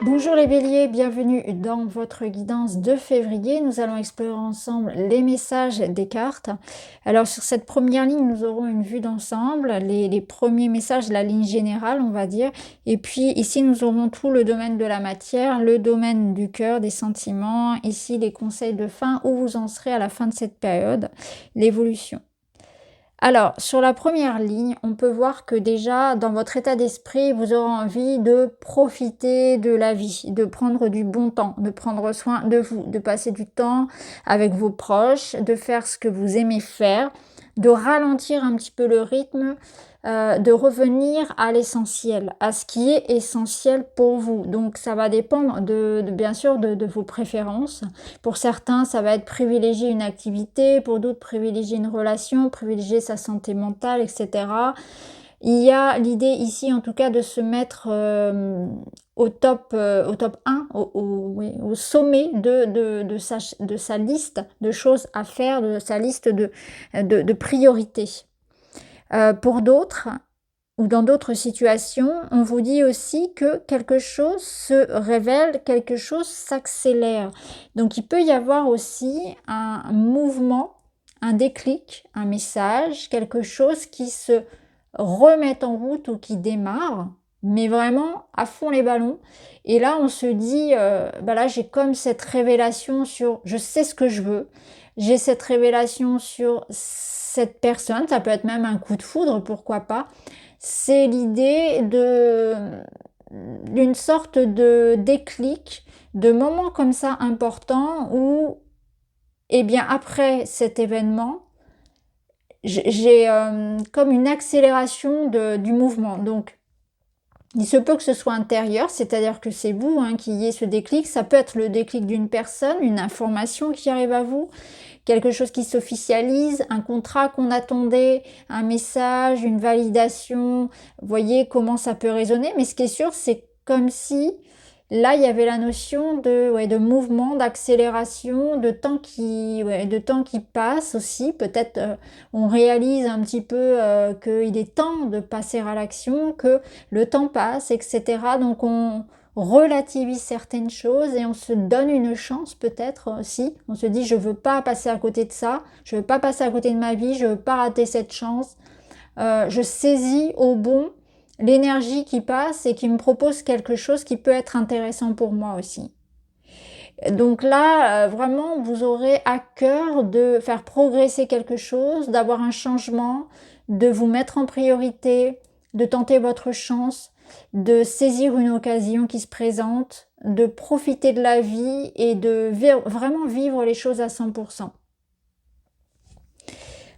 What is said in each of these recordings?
Bonjour les béliers, bienvenue dans votre guidance de février. Nous allons explorer ensemble les messages des cartes. Alors sur cette première ligne, nous aurons une vue d'ensemble, les premiers messages, la ligne générale on va dire. Et puis ici nous aurons tout le domaine de la matière, le domaine du cœur, des sentiments. Ici les conseils de fin, où vous en serez à la fin de cette période, l'évolution. Alors, sur la première ligne, on peut voir que déjà, dans votre état d'esprit, vous aurez envie de profiter de la vie, de prendre du bon temps, de prendre soin de vous, de passer du temps avec vos proches, de faire ce que vous aimez faire, de ralentir un petit peu le rythme, de revenir à l'essentiel, à ce qui est essentiel pour vous. Donc ça va dépendre bien sûr de vos préférences. Pour certains, ça va être privilégier une activité, pour d'autres privilégier une relation, privilégier sa santé mentale, etc. Il y a l'idée ici en tout cas de se mettre au top 1, oui, au sommet de sa liste de choses à faire, de sa liste de priorités. Pour d'autres, ou dans d'autres situations, on vous dit aussi que quelque chose se révèle, quelque chose s'accélère. Donc il peut y avoir aussi un mouvement, un déclic, un message, quelque chose qui se remet en route ou qui démarre, mais vraiment à fond les ballons. Et là, on se dit, là, j'ai comme cette révélation sur je sais ce que je veux, j'ai cette révélation sur cette personne, ça peut être même un coup de foudre, pourquoi pas. C'est l'idée d'une sorte de déclic, de moment comme ça important où, eh bien, après cet événement, j'ai comme une accélération du mouvement. Donc, il se peut que ce soit intérieur, c'est-à-dire que c'est vous qui ayez ce déclic. Ça peut être le déclic d'une personne, une information qui arrive à vous, quelque chose qui s'officialise, un contrat qu'on attendait, un message, une validation. Vous voyez comment ça peut résonner. Mais ce qui est sûr, c'est comme si là, il y avait la notion de mouvement, d'accélération, de temps qui passe aussi. Peut-être on réalise un petit peu qu'il est temps de passer à l'action, que le temps passe, etc. Donc on relativise certaines choses et on se donne une chance peut-être aussi. On se dit je veux pas passer à côté de ça, je veux pas passer à côté de ma vie, je veux pas rater cette chance. Je saisis au bon l'énergie qui passe et qui me propose quelque chose qui peut être intéressant pour moi aussi. Donc là, vraiment, vous aurez à cœur de faire progresser quelque chose, d'avoir un changement, de vous mettre en priorité, de tenter votre chance, de saisir une occasion qui se présente, de profiter de la vie et de vraiment vivre les choses à 100%.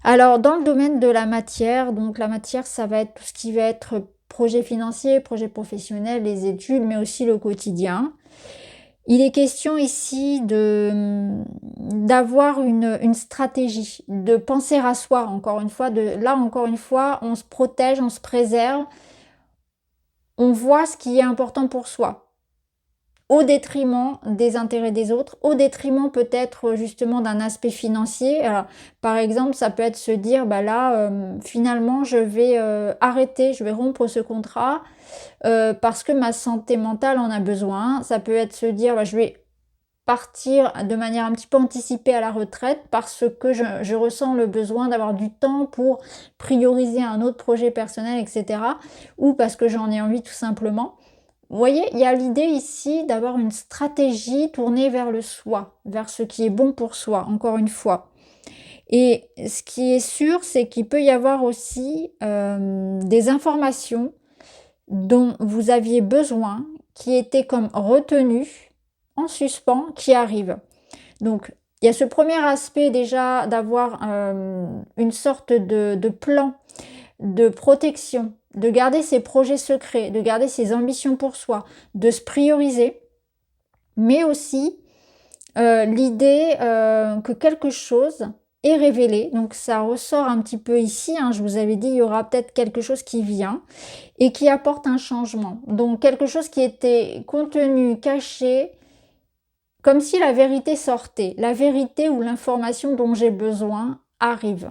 Alors, dans le domaine de la matière, donc la matière, ça va être tout ce qui va être projet financier, projet professionnel, les études, mais aussi le quotidien. Il est question ici d'avoir une stratégie, de penser à soi, encore une fois. Encore une fois, on se protège, on se préserve, on voit ce qui est important pour soi, au détriment des intérêts des autres, au détriment peut-être justement d'un aspect financier. Alors, par exemple, ça peut être se dire, finalement, je vais arrêter, je vais rompre ce contrat parce que ma santé mentale en a besoin. Ça peut être se dire, je vais partir de manière un petit peu anticipée à la retraite parce que je ressens le besoin d'avoir du temps pour prioriser un autre projet personnel, etc. Ou parce que j'en ai envie tout simplement. Vous voyez, il y a l'idée ici d'avoir une stratégie tournée vers le soi, vers ce qui est bon pour soi, encore une fois. Et ce qui est sûr, c'est qu'il peut y avoir aussi des informations dont vous aviez besoin, qui étaient comme retenues, en suspens, qui arrivent. Donc, il y a ce premier aspect déjà d'avoir une sorte de plan de protection, de garder ses projets secrets, de garder ses ambitions pour soi, de se prioriser, mais aussi l'idée que quelque chose est révélé. Donc ça ressort un petit peu ici, je vous avais dit, il y aura peut-être quelque chose qui vient et qui apporte un changement. Donc quelque chose qui était contenu, caché, comme si la vérité sortait. La vérité ou l'information dont j'ai besoin arrive.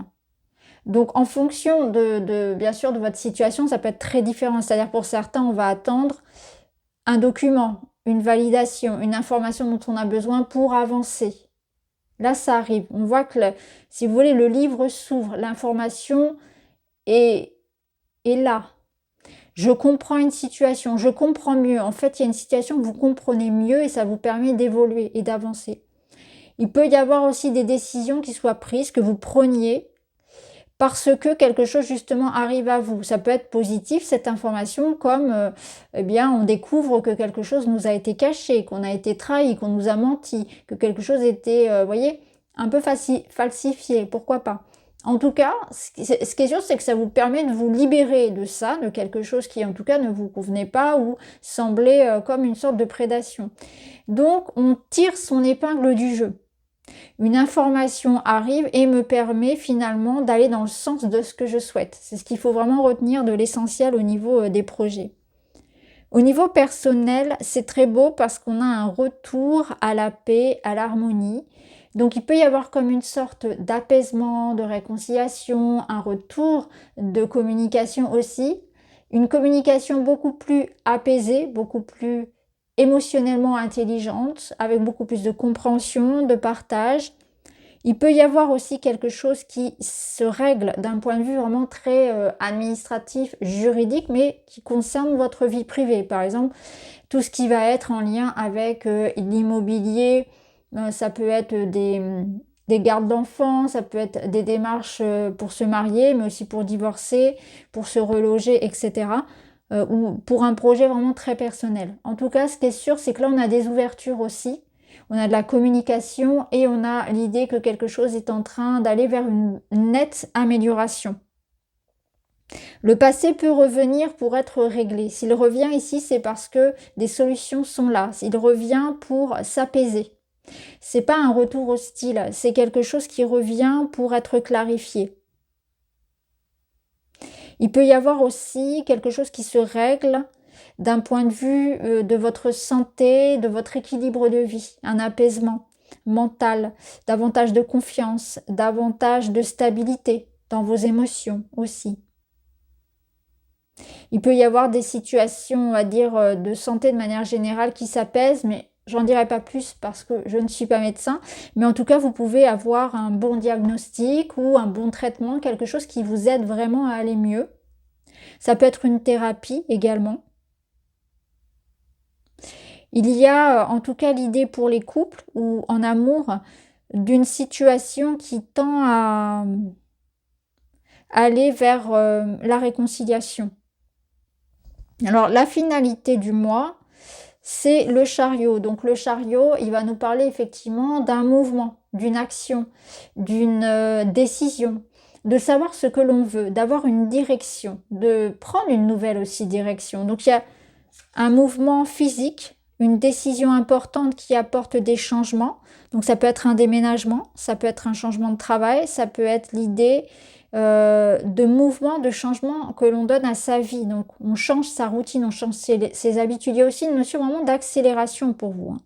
Donc en fonction bien sûr de votre situation, ça peut être très différent. C'est-à-dire pour certains, on va attendre un document, une validation, une information dont on a besoin pour avancer. Là, ça arrive. On voit que, si vous voulez, le livre s'ouvre, l'information est là. Je comprends une situation, je comprends mieux. En fait, il y a une situation que vous comprenez mieux et ça vous permet d'évoluer et d'avancer. Il peut y avoir aussi des décisions qui soient prises, que vous preniez parce que quelque chose justement arrive à vous. Ça peut être positif cette information, comme eh bien on découvre que quelque chose nous a été caché, qu'on a été trahi, qu'on nous a menti, que quelque chose était, vous voyez, un peu falsifié, pourquoi pas. En tout cas, ce qui est sûr, c'est que ça vous permet de vous libérer de ça, de quelque chose qui en tout cas ne vous convenait pas ou semblait comme une sorte de prédation. Donc on tire son épingle du jeu. Une information arrive et me permet finalement d'aller dans le sens de ce que je souhaite. C'est ce qu'il faut vraiment retenir de l'essentiel au niveau des projets. Au niveau personnel, c'est très beau parce qu'on a un retour à la paix, à l'harmonie. Donc il peut y avoir comme une sorte d'apaisement, de réconciliation, un retour de communication aussi. Une communication beaucoup plus apaisée, beaucoup plus émotionnellement intelligente, avec beaucoup plus de compréhension, de partage. Il peut y avoir aussi quelque chose qui se règle d'un point de vue vraiment très administratif, juridique, mais qui concerne votre vie privée. Par exemple, tout ce qui va être en lien avec l'immobilier, ça peut être des gardes d'enfants, ça peut être des démarches pour se marier, mais aussi pour divorcer, pour se reloger, etc. Ou pour un projet vraiment très personnel. En tout cas, ce qui est sûr, c'est que là, on a des ouvertures aussi. On a de la communication et on a l'idée que quelque chose est en train d'aller vers une nette amélioration. Le passé peut revenir pour être réglé. S'il revient ici, c'est parce que des solutions sont là. Il revient pour s'apaiser. C'est pas un retour hostile, c'est quelque chose qui revient pour être clarifié. Il peut y avoir aussi quelque chose qui se règle d'un point de vue de votre santé, de votre équilibre de vie, un apaisement mental, davantage de confiance, davantage de stabilité dans vos émotions aussi. Il peut y avoir des situations, on va dire, de santé de manière générale qui s'apaisent, mais j'en dirai pas plus parce que je ne suis pas médecin. Mais en tout cas, vous pouvez avoir un bon diagnostic ou un bon traitement, quelque chose qui vous aide vraiment à aller mieux. Ça peut être une thérapie également. Il y a en tout cas l'idée pour les couples ou en amour d'une situation qui tend à aller vers la réconciliation. Alors la finalité du mois, c'est le chariot. Donc le chariot, il va nous parler effectivement d'un mouvement, d'une action, d'une décision, de savoir ce que l'on veut, d'avoir une direction, de prendre une nouvelle aussi direction. Donc il y a un mouvement physique, une décision importante qui apporte des changements. Donc ça peut être un déménagement, ça peut être un changement de travail, ça peut être l'idée de mouvement, de changement que l'on donne à sa vie. Donc on change sa routine, on change ses habitudes. Il y a aussi une notion vraiment d'accélération pour vous.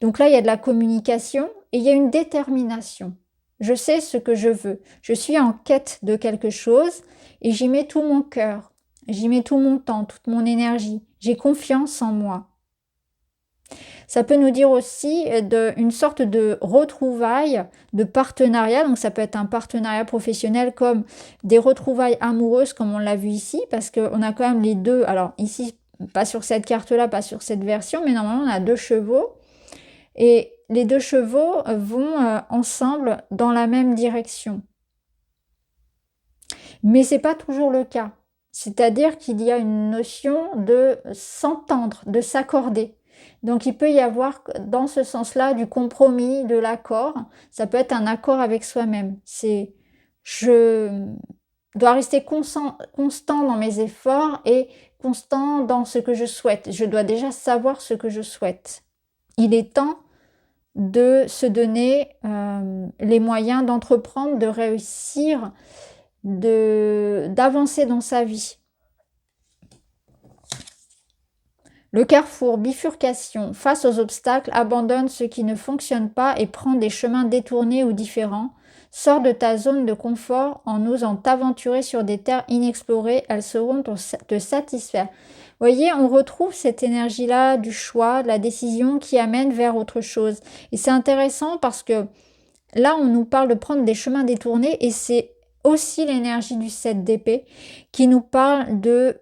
Donc là, il y a de la communication et il y a une détermination. Je sais ce que je veux. Je suis en quête de quelque chose et j'y mets tout mon cœur. J'y mets tout mon temps, toute mon énergie. J'ai confiance en moi. Ça peut nous dire aussi une sorte de retrouvailles, de partenariat. Donc ça peut être un partenariat professionnel comme des retrouvailles amoureuses comme on l'a vu ici, parce qu'on a quand même les deux. Alors ici, pas sur cette carte-là, pas sur cette version, mais normalement on a 2 chevaux. Et les 2 chevaux vont ensemble dans la même direction. Mais ce n'est pas toujours le cas. C'est-à-dire qu'il y a une notion de s'entendre, de s'accorder. Donc il peut y avoir dans ce sens-là du compromis, de l'accord. Ça peut être un accord avec soi-même. C'est je dois rester constant dans mes efforts et constant dans ce que je souhaite. Je dois déjà savoir ce que je souhaite. Il est temps de se donner les moyens d'entreprendre, de réussir, d'avancer dans sa vie. Le carrefour, bifurcation, face aux obstacles, abandonne ce qui ne fonctionne pas et prend des chemins détournés ou différents. Sors de ta zone de confort en osant t'aventurer sur des terres inexplorées, elles sauront te satisfaire. voyez, on retrouve cette énergie-là du choix, de la décision qui amène vers autre chose. Et c'est intéressant parce que là, on nous parle de prendre des chemins détournés et c'est aussi l'énergie du 7 d'épée qui nous parle de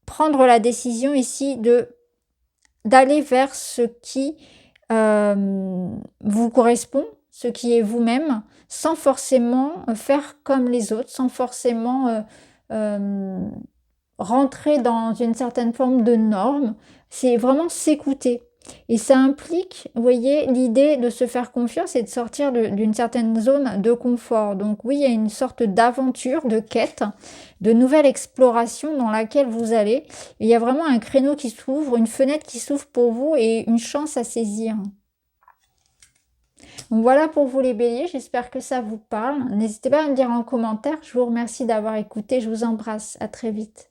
prendre la décision ici d'aller vers ce qui vous correspond, ce qui est vous-même, sans forcément faire comme les autres, sans forcément rentrer dans une certaine forme de norme. C'est vraiment s'écouter. Et ça implique, vous voyez, l'idée de se faire confiance et de sortir d'une certaine zone de confort. Donc oui, il y a une sorte d'aventure, de quête, de nouvelle exploration dans laquelle vous allez. Il y a vraiment un créneau qui s'ouvre, une fenêtre qui s'ouvre pour vous et une chance à saisir. Donc voilà pour vous les béliers, j'espère que ça vous parle. N'hésitez pas à me dire en commentaire. Je vous remercie d'avoir écouté, je vous embrasse, à très vite.